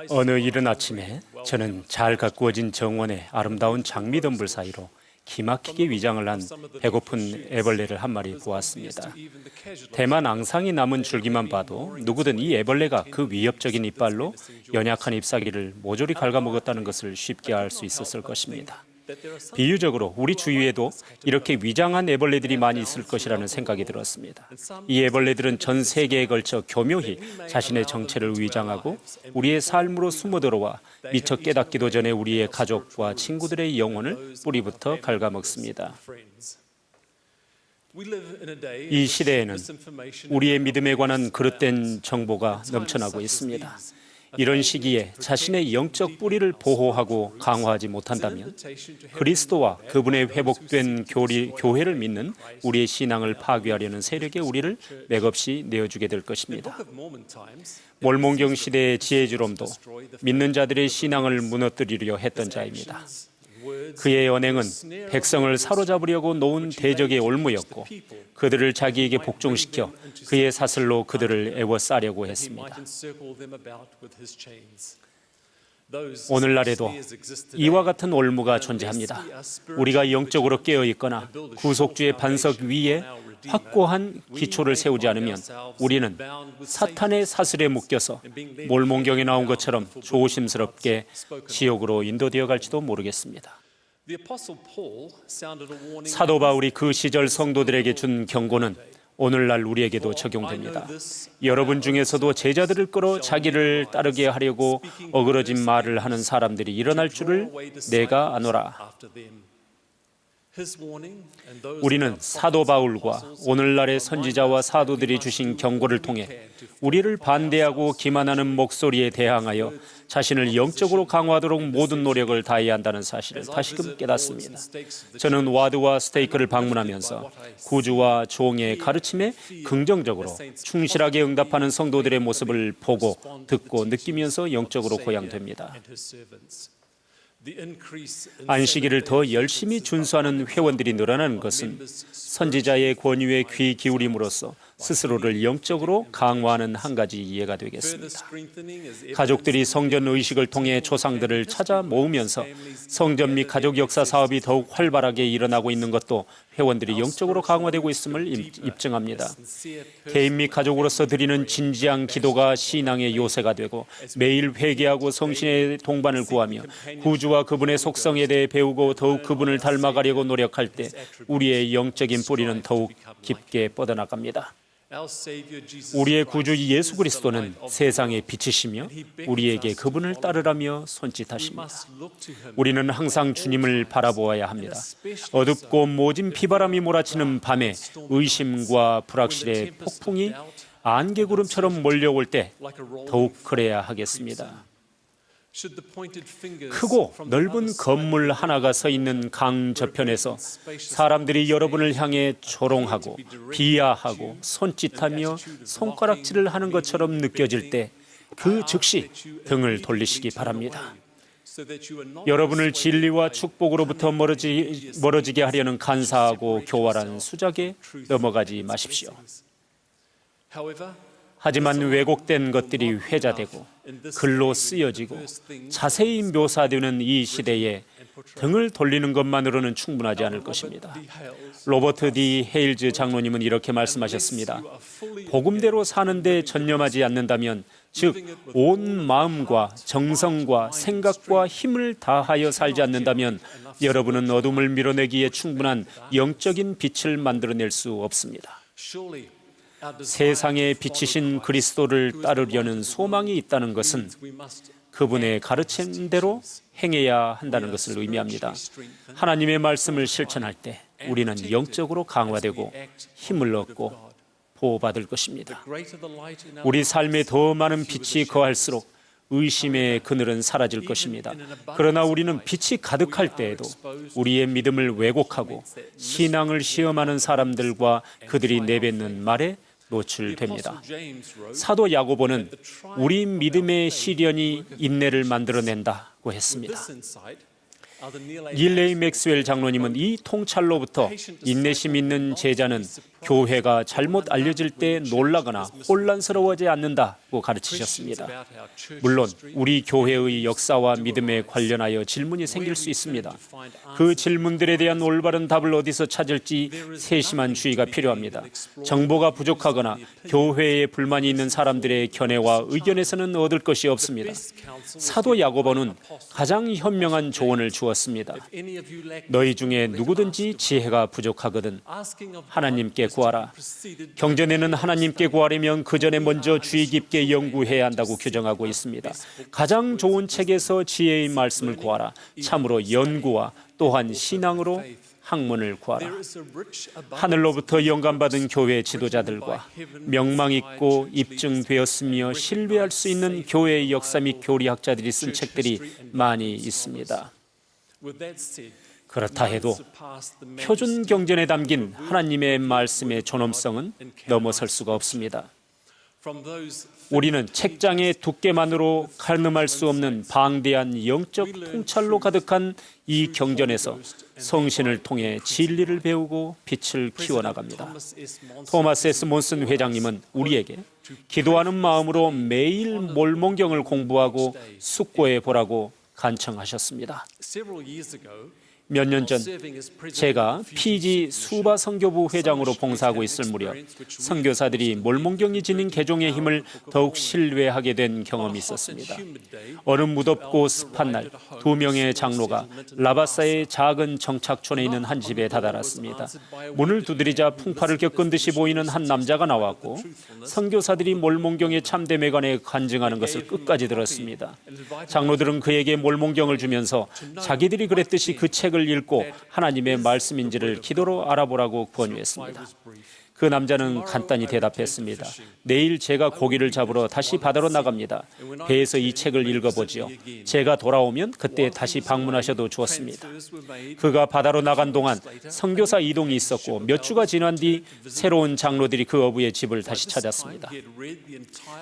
어느 이른 아침에 저는 잘 가꾸어진 정원의 아름다운 장미덤불 사이로 기막히게 위장을 한 배고픈 애벌레를 한 마리 보았습니다. 대만 앙상이 남은 줄기만 봐도 누구든 이 애벌레가 그 위협적인 이빨로 연약한 잎사귀를 모조리 갉아먹었다는 것을 쉽게 알 수 있었을 것입니다. 비유적으로 우리 주위에도 이렇게 위장한 애벌레들이 많이 있을 것이라는 생각이 들었습니다. 이 애벌레들은 전 세계에 걸쳐 교묘히 자신의 정체를 위장하고 우리의 삶으로 숨어들어와 미처 깨닫기도 전에 우리의 가족과 친구들의 영혼을 뿌리부터 갉아먹습니다. 이 시대에는 우리의 믿음에 관한 그릇된 정보가 넘쳐나고 있습니다. 이런 시기에 자신의 영적 뿌리를 보호하고 강화하지 못한다면 그리스도와 그분의 회복된 교회를 믿는 우리의 신앙을 파괴하려는 세력에 우리를 맥없이 내어주게 될 것입니다. 몰몬경 시대의 지혜주롬도 믿는 자들의 신앙을 무너뜨리려 했던 자입니다. 그의 언행은 백성을 사로잡으려고 놓은 대적의 올무였고 그들을 자기에게 복종시켜 그의 사슬로 그들을 애워싸려고 했습니다. 오늘날에도 이와 같은 올무가 존재합니다. 우리가 영적으로 깨어있거나 구속주의 반석 위에 확고한 기초를 세우지 않으면 우리는 사탄의 사슬에 묶여서 몰몬경에 나온 것처럼 조심스럽게 지옥으로 인도되어 갈지도 모르겠습니다. 사도 바울이 그 시절 성도들에게 준 경고는 오늘날 우리에게도 적용됩니다. 여러분 중에서도 제자들을 끌어 자기를 따르게 하려고 어그러진 말을 하는 사람들이 일어날 줄을 내가 아노라. 우리는 사도 바울과 오늘날의 선지자와 사도들이 주신 경고를 통해 우리를 반대하고 기만하는 목소리에 대항하여 자신을 영적으로 강화하도록 모든 노력을 다해야 한다는 사실을 다시금 깨닫습니다. 저는 와드와 스테이크를 방문하면서 구주와 종의 가르침에 긍정적으로 충실하게 응답하는 성도들의 모습을 보고 듣고 느끼면서 영적으로 고양됩니다. 안식일을 더 열심히 준수하는 회원들이 늘어나는 것은 선지자의 권유에 귀 기울임으로써 스스로를 영적으로 강화하는 한 가지 이해가 되겠습니다. 가족들이 성전 의식을 통해 조상들을 찾아 모으면서 성전 및 가족 역사 사업이 더욱 활발하게 일어나고 있는 것도 회원들이 영적으로 강화되고 있음을 입증합니다. 개인 및 가족으로서 드리는 진지한 기도가 신앙의 요새가 되고 매일 회개하고 성신의 동반을 구하며 구주와 그분의 속성에 대해 배우고 더욱 그분을 닮아가려고 노력할 때 우리의 영적인 뿌리는 더욱 깊게 뻗어나갑니다. 우리의 구주 예수 그리스도는 세상의 빛이시며 우리에게 그분을 따르라며 손짓하십니다. 우리는 항상 주님을 바라보아야 합니다. 어둡고 모진 비바람이 몰아치는 밤에 의심과 불확실의 폭풍이 안개구름처럼 몰려올 때 더욱 그래야 하겠습니다. 크고 넓은 건물 하나가 서 있는 강 저편에서 사람들이 여러분을 향해 조롱하고 비하하고 손짓하며 손가락질을 하는 것처럼 느껴질 때 그 즉시 등을 돌리시기 바랍니다. 여러분을 진리와 축복으로부터 멀어지게 하려는 간사하고 교활한 수작에 넘어가지 마십시오. 하지만 왜곡된 것들이 회자되고 글로 쓰여지고 자세히 묘사되는 이 시대에 등을 돌리는 것만으로는 충분하지 않을 것입니다. 로버트 D. 헤일즈 장로님은 이렇게 말씀하셨습니다. 복음대로 사는데 전념하지 않는다면 즉 온 마음과 정성과 생각과 힘을 다하여 살지 않는다면 여러분은 어둠을 밀어내기에 충분한 영적인 빛을 만들어낼 수 없습니다. 세상에 비치신 그리스도를 따르려는 소망이 있다는 것은 그분의 가르침대로 행해야 한다는 것을 의미합니다. 하나님의 말씀을 실천할 때 우리는 영적으로 강화되고 힘을 얻고 보호받을 것입니다. 우리 삶에 더 많은 빛이 거할수록 의심의 그늘은 사라질 것입니다. 그러나 우리는 빛이 가득할 때에도 우리의 믿음을 왜곡하고 신앙을 시험하는 사람들과 그들이 내뱉는 말에 노출됩니다. 사도 야고보는 우리 믿음의 시련이 인내를 만들어낸다고 했습니다. 닐레이 맥스웰 장로님은 이 통찰로부터 인내심 있는 제자는 교회가 잘못 알려질 때 놀라거나 혼란스러워하지 않는다고 가르치셨습니다. 물론 우리 교회의 역사와 믿음에 관련하여 질문이 생길 수 있습니다. 그 질문들에 대한 올바른 답을 어디서 찾을지 세심한 주의가 필요합니다. 정보가 부족하거나 교회에 불만이 있는 사람들의 견해와 의견에서는 얻을 것이 없습니다. 사도 야고보는 가장 현명한 조언을 주었습니다. 너희 중에 누구든지 지혜가 부족하거든 하나님께 구하라. 경전에는 하나님께 구하려면 그 전에 먼저 주의 깊게 연구해야 한다고 규정하고 있습니다. 가장 좋은 책에서 지혜의 말씀을 구하라. 참으로 연구와 또한 신앙으로 학문을 구하라. 하늘로부터 영감받은 교회 지도자들과 명망 있고 입증되었으며 신뢰할 수 있는 교회의 역사 및 교리학자들이 쓴 책들이 많이 있습니다. 그렇다 해도 표준 경전에 담긴 하나님의 말씀의 존엄성은 넘어설 수가 없습니다. 우리는 책장의 두께만으로 가늠할 수 없는 방대한 영적 통찰로 가득한 이 경전에서 성신을 통해 진리를 배우고 빛을 키워나갑니다. 토마스 S. 몬슨 회장님은 우리에게 기도하는 마음으로 매일 몰몬경을 공부하고 숙고해 보라고 간청하셨습니다. 몇 년 전 제가 피지 수바 선교부 회장으로 봉사하고 있을 무렵 선교사들이 몰몬경이 지닌 개종의 힘을 더욱 신뢰하게 된 경험이 있었습니다. 어느 무덥고 습한 날 2명의 장로가 라바사의 작은 정착촌에 있는 한 집에 다다랐습니다. 문을 두드리자 풍파를 겪은 듯이 보이는 한 남자가 나왔고 선교사들이 몰몬경의 참됨에 관해 간증하는 것을 끝까지 들었습니다. 장로들은 그에게 몰몬경을 주면서 자기들이 그랬듯이 그 책을 읽고 하나님의 말씀인지를 기도로 알아보라고 권유했습니다. 그 남자는 간단히 대답했습니다. 내일 제가 고기를 잡으러 다시 바다로 나갑니다. 배에서 이 책을 읽어보지요. 제가 돌아오면 그때 다시 방문하셔도 좋습니다. 그가 바다로 나간 동안 선교사 이동이 있었고 몇 주가 지난 뒤 새로운 장로들이 그 어부의 집을 다시 찾았습니다.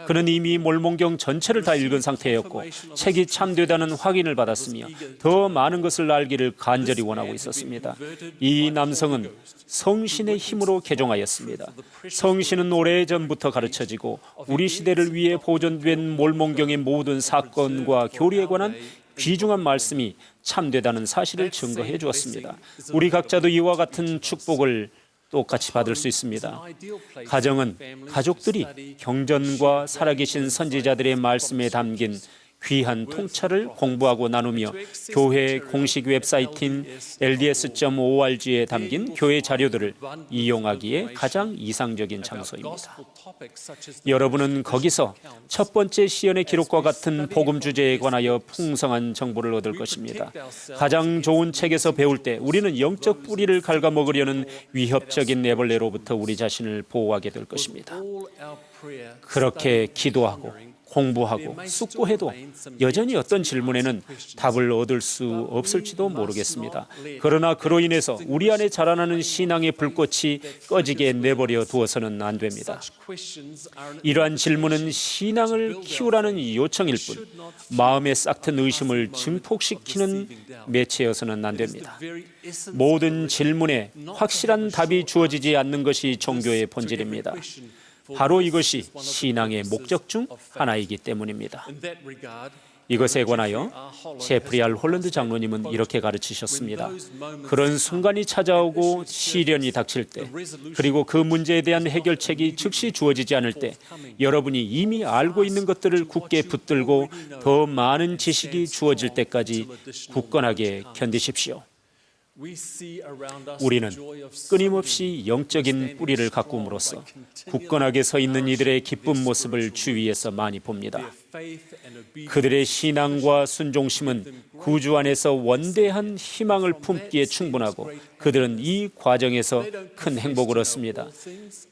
그는 이미 몰몬경 전체를 다 읽은 상태였고 책이 참되다는 확인을 받았으며 더 많은 것을 알기를 간절히 원하고 있었습니다. 이 남성은 성신의 힘으로 개종하였습니다. 성신은 오래전부터 가르쳐지고 우리 시대를 위해 보존된 몰몬경의 모든 사건과 교리에 관한 귀중한 말씀이 참되다는 사실을 증거해 주었습니다. 우리 각자도 이와 같은 축복을 똑같이 받을 수 있습니다. 가정은 가족들이 경전과 살아계신 선지자들의 말씀에 담긴 귀한 통찰을 공부하고 나누며 교회 공식 웹사이트인 lds.org에 담긴 교회 자료들을 이용하기에 가장 이상적인 장소입니다. 여러분은 거기서 첫 번째 시연의 기록과 같은 복음 주제에 관하여 풍성한 정보를 얻을 것입니다. 가장 좋은 책에서 배울 때 우리는 영적 뿌리를 갉아먹으려는 위협적인 애벌레로부터 우리 자신을 보호하게 될 것입니다. 그렇게 기도하고 공부하고 숙고해도 여전히 어떤 질문에는 답을 얻을 수 없을지도 모르겠습니다. 그러나 그로 인해서 우리 안에 자라나는 신앙의 불꽃이 꺼지게 내버려 두어서는 안 됩니다. 이러한 질문은 신앙을 키우라는 요청일 뿐 마음에 싹튼 의심을 증폭시키는 매체여서는 안 됩니다. 모든 질문에 확실한 답이 주어지지 않는 것이 종교의 본질입니다. 바로 이것이 신앙의 목적 중 하나이기 때문입니다. 이것에 관하여 제프리 R. 홀랜드 장로님은 이렇게 가르치셨습니다. 그런 순간이 찾아오고 시련이 닥칠 때, 그리고 그 문제에 대한 해결책이 즉시 주어지지 않을 때, 여러분이 이미 알고 있는 것들을 굳게 붙들고 더 많은 지식이 주어질 때까지 굳건하게 견디십시오. 우리는 끊임없이 영적인 뿌리를 가꿈으로써 굳건하게 서 있는 이들의 기쁜 모습을 주위에서 많이 봅니다. 그들의 신앙과 순종심은 구주 안에서 원대한 희망을 품기에 충분하고 그들은 이 과정에서 큰 행복을 얻습니다.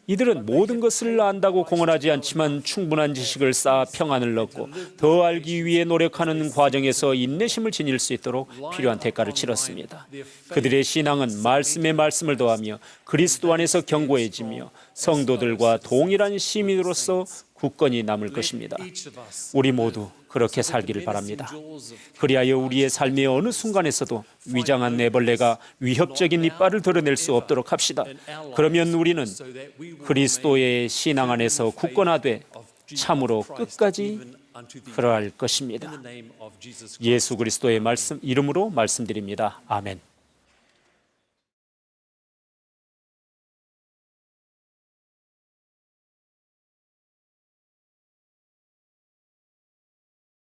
이들은 모든 것을 안다고 공언하지 않지만 충분한 지식을 쌓아 평안을 얻고 더 알기 위해 노력하는 과정에서 인내심을 지닐 수 있도록 필요한 대가를 치렀습니다. 그들의 신앙은 말씀에 말씀을 더하며 그리스도 안에서 견고해지며 성도들과 동일한 시민으로서 굳건히 남을 것입니다. 우리 모두 그렇게 살기를 바랍니다. 그리하여 우리의 우리의 삶의 어느 순간에서도 위장한 애벌레가 위협적인 이빨을 드러낼 수 없도록 합시다. 그러면 우리는 그리스도의 신앙 안에서 굳건하되 참으로 끝까지 그러할 것입니다. 예수 그리스도의 이름으로 말씀드립니다. 아멘.